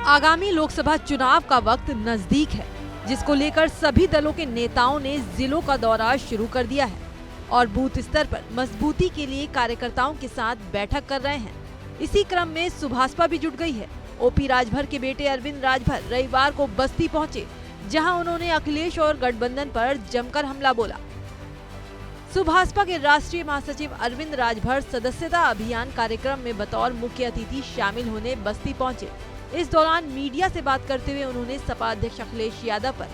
आगामी लोकसभा चुनाव का वक्त नजदीक है, जिसको लेकर सभी दलों के नेताओं ने जिलों का दौरा शुरू कर दिया है और बूथ स्तर पर मजबूती के लिए कार्यकर्ताओं के साथ बैठक कर रहे हैं। इसी क्रम में सुभाषपा भी जुट गई है। ओपी राजभर के बेटे अरविंद राजभर रविवार को बस्ती पहुंचे, जहां उन्होंने अखिलेश और गठबंधन पर जमकर हमला बोला। सुभाषपा के राष्ट्रीय महासचिव अरविंद राजभर सदस्यता अभियान कार्यक्रम में बतौर मुख्य अतिथि शामिल होने बस्ती पहुंचे। इस दौरान मीडिया से बात करते हुए उन्होंने सपा अध्यक्ष अखिलेश यादव पर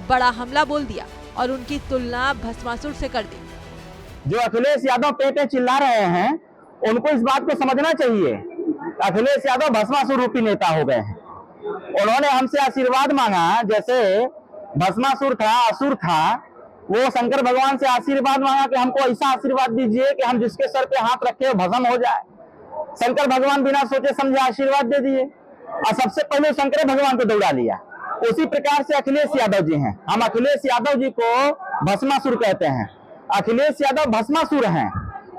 बड़ा हमला बोल दिया और उनकी तुलना भस्मासुर से कर दी। जो अखिलेश यादव पे चिल्ला रहे हैं, उनको इस बात को समझना चाहिए। अखिलेश यादव भस्मासुर रूपी नेता हो गए हैं। उन्होंने हमसे आशीर्वाद मांगा, जैसे भस्मासुर था, असुर था, वो शंकर भगवान से आशीर्वाद मांगा कि हमको ऐसा आशीर्वाद दीजिए कि हम जिसके सर पे हाथ रखे भस्म हो जाए। शंकर भगवान बिना सोचे समझे आशीर्वाद दे दिए और सबसे पहले शंकर भगवान को दौड़ा लिया। उसी प्रकार से अखिलेश यादव जी हैं। हम अखिलेश यादव जी को भस्मासुर कहते हैं। अखिलेश यादव भस्मासुर हैं।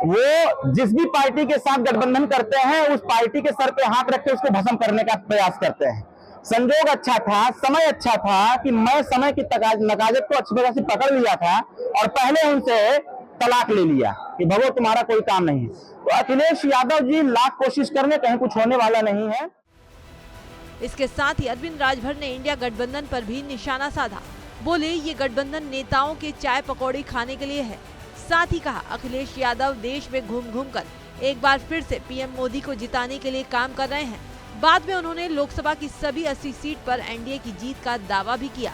वो जिस भी पार्टी के साथ गठबंधन करते हैं, उस पार्टी के सर पे हाथ रख के उसको भस्म करने का प्रयास करते हैं। संजोग अच्छा था, समय अच्छा था कि मैं समय की नकाजत को अच्छी तरह से पकड़ लिया था और पहले उनसे तलाक ले लिया कि भगो तुम्हारा कोई काम नहीं है। तो अखिलेश यादव जी लाख कोशिश करने, कहीं कुछ होने वाला नहीं है। इसके साथ ही अरविंद राजभर ने इंडिया गठबंधन पर भी निशाना साधा। बोले ये गठबंधन नेताओं के चाय पकौड़ी खाने के लिए है। साथ ही कहा अखिलेश यादव देश में घूम घूम कर एक बार फिर से पीएम मोदी को जिताने के लिए काम कर रहे हैं। बाद में उन्होंने लोकसभा की सभी 80 सीट पर एनडीए की जीत का दावा भी किया।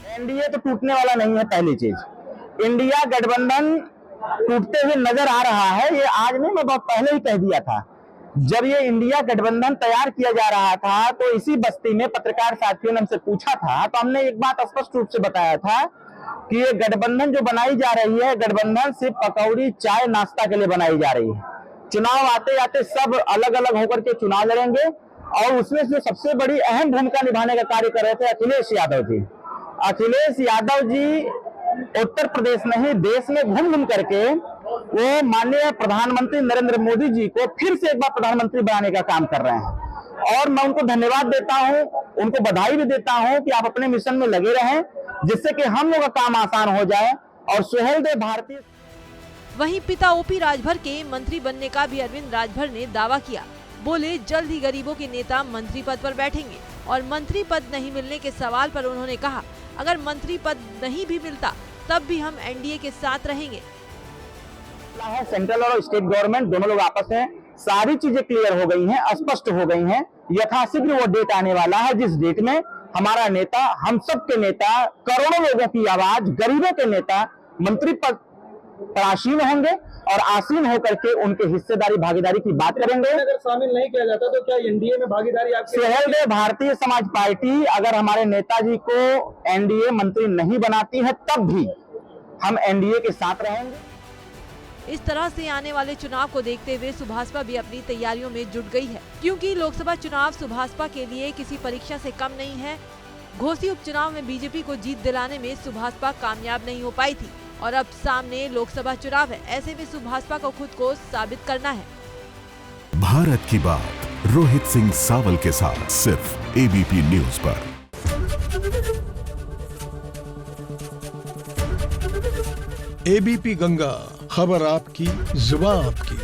एनडीए तो टूटने वाला नहीं है। पहली चीज, इंडिया गठबंधन टूटते हुए नजर आ रहा है। ये आज नहीं, मैं बहुत पहले ही कह दिया था। जब ये इंडिया गठबंधन तैयार किया जा रहा था तो इसी बस्ती में पत्रकार साथियों ने हमसे पूछा था, तो हमने एक बात स्पष्ट रूप से बताया था कि ये गठबंधन जो बनाई जा रही है, गठबंधन सिर्फ पकौड़ी चाय नाश्ता के लिए बनाई जा रही है। चुनाव आते आते सब अलग अलग होकर के चुनाव लड़ेंगे और उसमें जो सबसे बड़ी अहम भूमिका निभाने का कार्य कर रहे थे अखिलेश यादव जी। अखिलेश यादव जी उत्तर प्रदेश नहीं, देश में घूम घूम करके वो माननीय प्रधानमंत्री नरेंद्र मोदी जी को फिर से एक बार प्रधानमंत्री बनाने का काम कर रहे हैं। और मैं उनको धन्यवाद देता हूं, उनको बधाई भी देता हूं कि आप अपने मिशन में लगे रहें, जिससे कि हम लोग का काम आसान हो जाए। और सुहेलदेव भारती। वहीं पिता ओपी राजभर के मंत्री बनने का भी अरविंद राजभर ने दावा किया। बोले जल्द ही गरीबों के नेता मंत्री पद पर बैठेंगे और मंत्री पद नहीं मिलने के सवाल पर उन्होंने कहा अगर मंत्री पद नहीं भी मिलता तब भी हम एनडीए के साथ रहेंगे। सेंट्रल और स्टेट गवर्नमेंट दोनों लोग आपस में सारी चीजें क्लियर हो गई हैं, स्पष्ट हो गई हैं। यथाशीघ्र वो डेट आने वाला है जिस डेट में हमारा नेता, हम सब के नेता, करोड़ों लोगों की आवाज, गरीबों के नेता मंत्री पद पर आसीन होंगे और आसीन होकर के उनके हिस्सेदारी भागीदारी की बात करेंगे। अगर शामिल नहीं किया जाता तो क्या एनडीए में भागीदारी आपकी? सुहेलदेव भारतीय समाज पार्टी अगर हमारे नेताजी को एनडीए मंत्री नहीं बनाती है तब भी हम एनडीए के साथ रहेंगे। इस तरह से आने वाले चुनाव को देखते हुए सुभाषपा भी अपनी तैयारियों में जुट गई है, क्योंकि लोकसभा चुनाव सुभाषपा के लिए किसी परीक्षा से कम नहीं है। घोसी उपचुनाव में बीजेपी को जीत दिलाने में सुभाषपा कामयाब नहीं हो पाई थी और अब सामने लोकसभा चुनाव है। ऐसे में सुभाषपा को खुद को साबित करना है। भारत की बात रोहित सिंह सावल के साथ सिर्फ एबीपी न्यूज पर। एबीपी गंगा, खबर आपकी, जुबान आपकी।